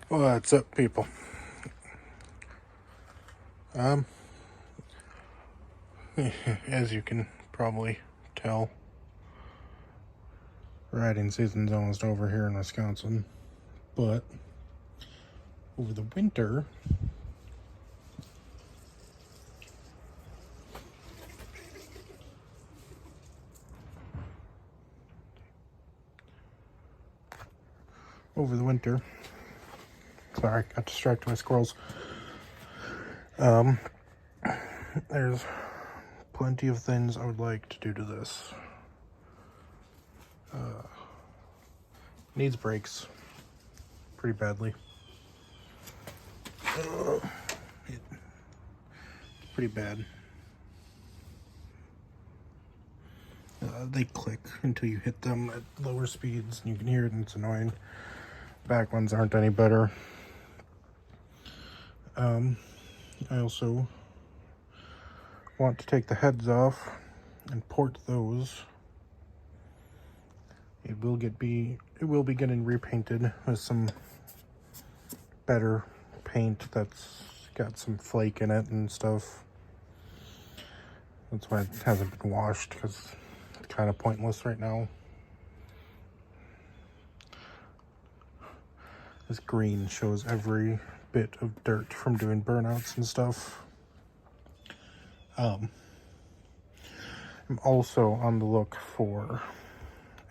What's up, people? Um, as you can probably tell, riding season's almost over here in Wisconsin, but over the winter, sorry, got distracted by squirrels. There's plenty of things I would like to do to this. Needs brakes pretty badly. It's pretty bad. They click until you hit them at lower speeds, and you can hear it, and it's annoying. Back ones aren't any better. I also want to take the heads off and port those. It will be getting repainted with some better paint that's got some flake in it and stuff. That's why it hasn't been washed, because it's kind of pointless right now. This green shows every bit of dirt from doing burnouts and stuff. I'm also on the look for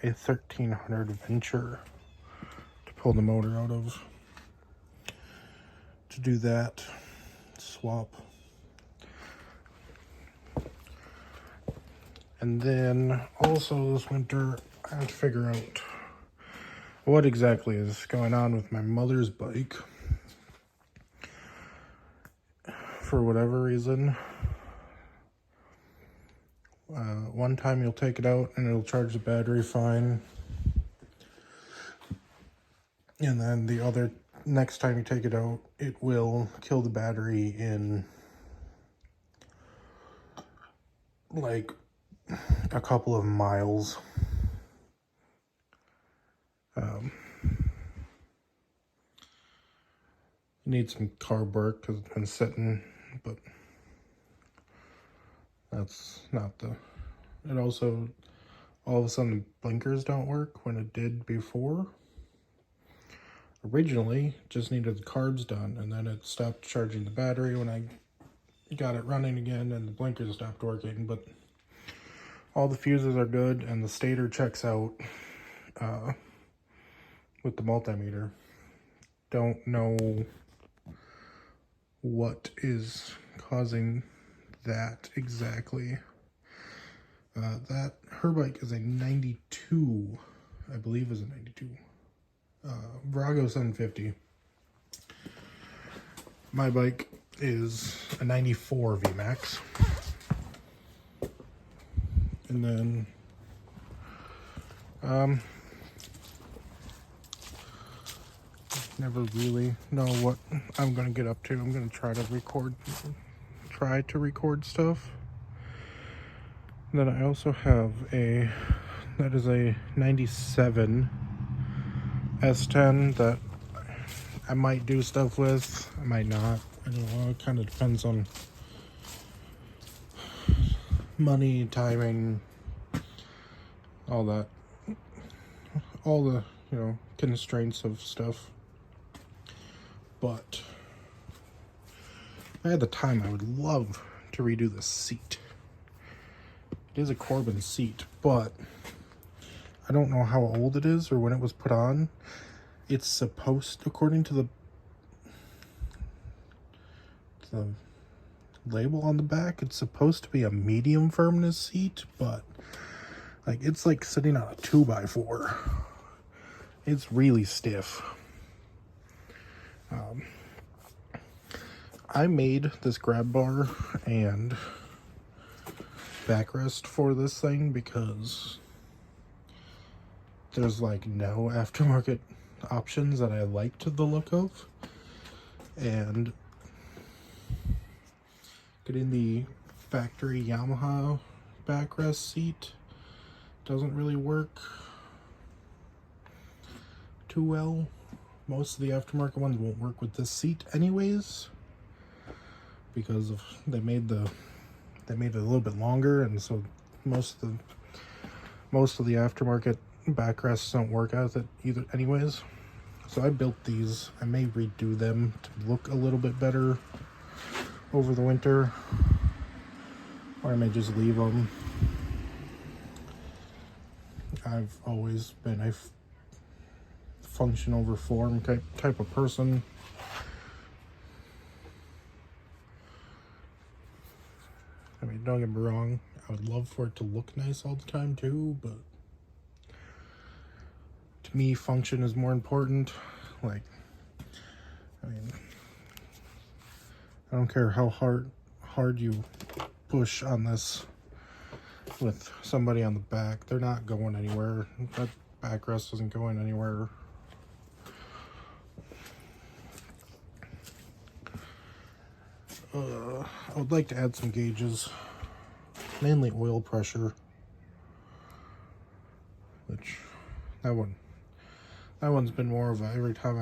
a 1300 Venture to pull the motor out of. To do that, swap. And then also this winter, I have to figure out what exactly is going on with my mother's bike. For whatever reason, one time you'll take it out and it'll charge the battery fine. And then the other next time you take it out, it will kill the battery in like a couple of miles. Need some carb work because it's been sitting, but that's not the... It also, all of a sudden, the blinkers don't work when it did before. Originally, just needed the carbs done, and then it stopped charging the battery when I got it running again, and the blinkers stopped working, but all the fuses are good, and the stator checks out with the multimeter. Don't know what is causing that exactly. Her bike is a 92, I believe is a 92. Virago 750. My bike is a 94 VMAX. And then, never really know what I'm going to get up to. I'm going to try to record stuff. And then I also have that is a 97 S10 that I might do stuff with, I might not. I don't know, it kind of depends on money, timing, all that. All the, constraints of stuff. But if I had the time, I would love to redo the seat. It is a Corbin seat, but I don't know how old it is or when it was put on. It's supposed, according to the label on the back, it's supposed to be a medium firmness seat, but it's like sitting on a 2x4. It's really stiff. I made this grab bar and backrest for this thing because there's no aftermarket options that I liked the look of, and getting the factory Yamaha backrest seat doesn't really work too well. most of the aftermarket ones won't work with this seat anyways, because of they made it a little bit longer, and so most of the aftermarket backrests don't work with it either anyways. So I built these. I may redo them to look a little bit better over the winter, or I may just leave them. I've always been a function over form type of person. I mean, don't get me wrong, I would love for it to look nice all the time too, but to me, function is more important. Like, I mean, I don't care how hard you push on this with somebody on the back. They're not going anywhere. That backrest isn't going anywhere. I would like to add some gauges, mainly oil pressure, which that one's been more of a every time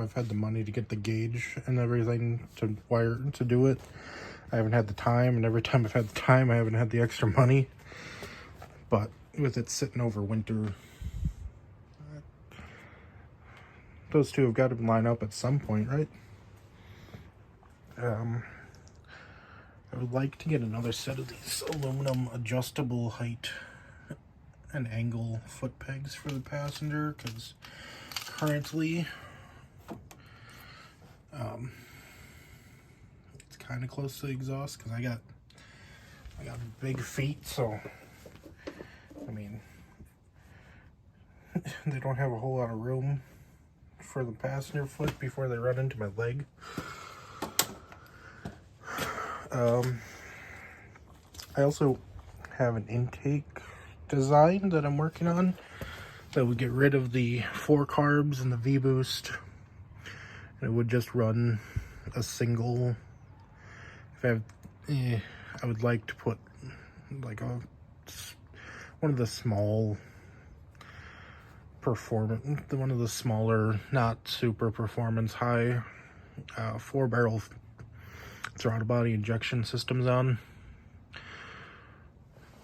I've had the money to get the gauge and everything to wire to do it, I haven't had the time, and every time I've had the time, I haven't had the extra money. But with it sitting over winter, those two have got to line up at some point, right? I would like to get another set of these aluminum adjustable height and angle foot pegs for the passenger, because currently it's kind of close to the exhaust, because I got big feet, so I mean they don't have a whole lot of room for the passenger foot before they run into my leg. I also have an intake design that I'm working on that would get rid of the 4 carbs and the V-boost, and it would just run a single. If I would like to put like one of the small one of the smaller, not super performance high 4-barrel throttle body injection systems on.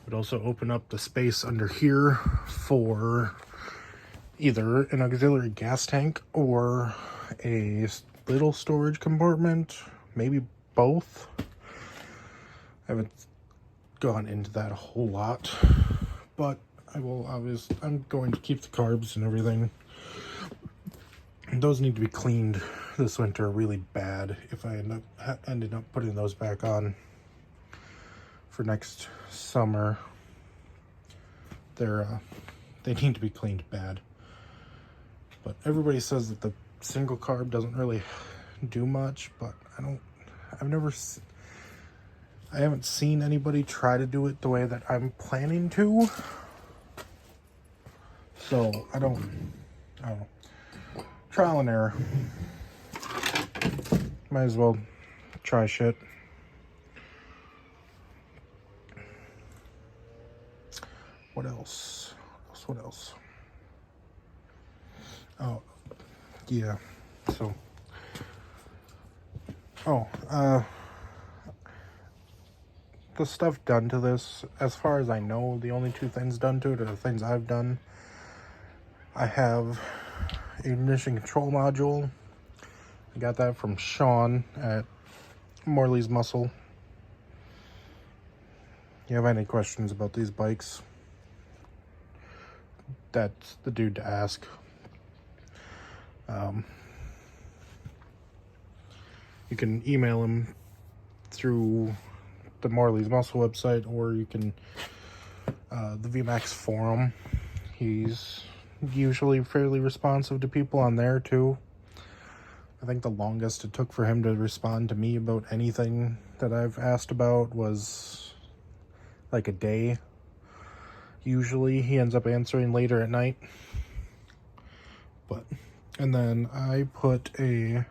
Would also open up the space under here for either an auxiliary gas tank or a little storage compartment, maybe both. I haven't gone into that a whole lot, but I'm going to keep the carbs and everything. Those need to be cleaned this winter really bad if I ended up putting those back on for next summer. They need to be cleaned bad. But everybody says that the single carb doesn't really do much, but I haven't seen anybody try to do it the way that I'm planning to. So I don't know. Trial and error. Might as well try shit. What else? Oh, yeah. So, the stuff done to this, as far as I know, the only 2 things done to it are the things I've done. I have an ignition control module. I got that from Sean at Morley's Muscle. If you have any questions about these bikes, that's the dude to ask. You can email him through the Morley's Muscle website, or you can the VMAX forum. He's usually fairly responsive to people on there too. I think the longest it took for him to respond to me about anything that I've asked about was like a day. Usually he ends up answering later at night. And then I put a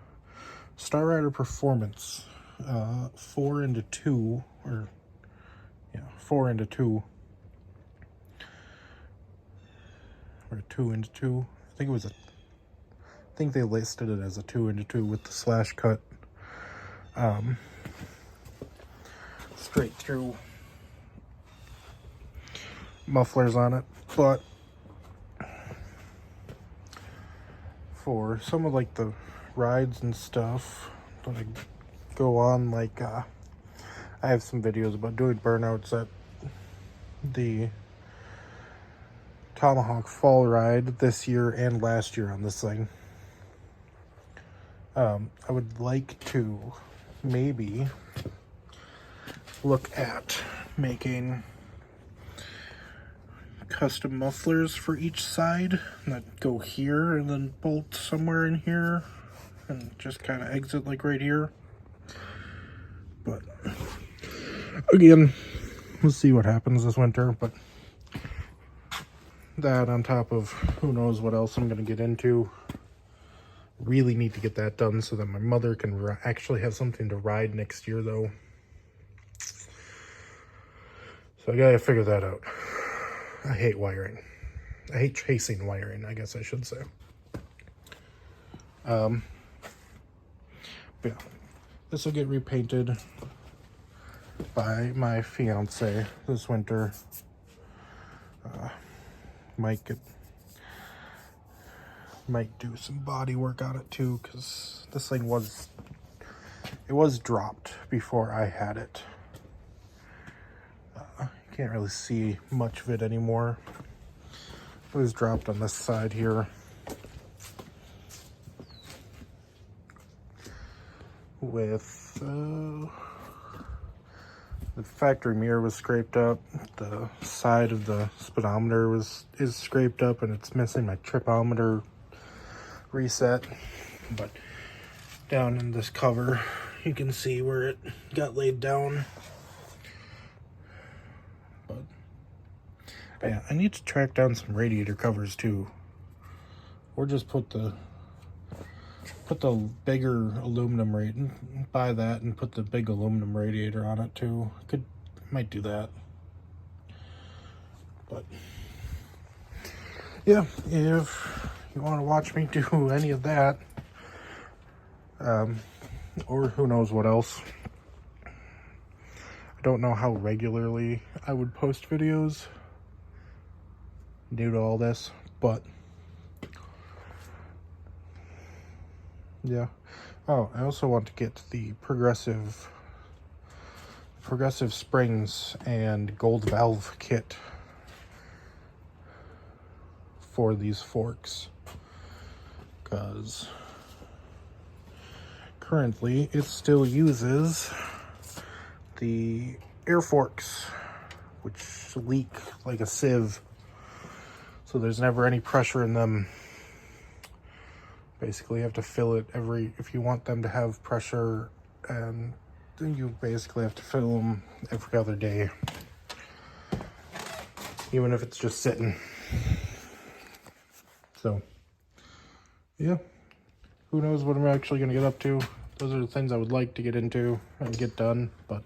Star Rider Performance 4x2, or 4x2, or 2x2. I think it was think they listed it as a 2x2 with the slash cut straight through mufflers on it. But for some of like the rides and stuff that I go on, like I have some videos about doing burnouts at the Tomahawk Fall ride this year and last year on this thing. I would like to maybe look at making custom mufflers for each side that go here and then bolt somewhere in here and just kind of exit like right here. But again, we'll see what happens this winter. But that on top of who knows what else I'm going to get into. Really need to get that done so that my mother can actually have something to ride next year, though. So I gotta figure that out. I hate wiring. I hate chasing wiring, I guess I should say. But yeah, this will get repainted by my fiance this winter. Might do some body work on it too, because this thing was dropped before I had it. Can't really see much of it anymore. It was dropped on this side here. With the factory mirror was scraped up. The side of the speedometer is scraped up, and it's missing my tripometer reset. But down in this cover, you can see where it got laid down. But yeah, I need to track down some radiator covers too, or just put the bigger aluminum radiator, buy that and put the big aluminum radiator on it too. Might do that. But yeah, if you want to watch me do any of that, or who knows what else. I don't know how regularly I would post videos due to all this, but yeah. Oh, I also want to get the progressive springs and gold valve kit for these forks, because currently it still uses the air forks, which leak like a sieve, so there's never any pressure in them. Basically, you have to fill it if you want them to have pressure, and then you basically have to fill them every other day, even if it's just sitting. So yeah, who knows what I'm actually going to get up to. Those are the things I would like to get into and get done, but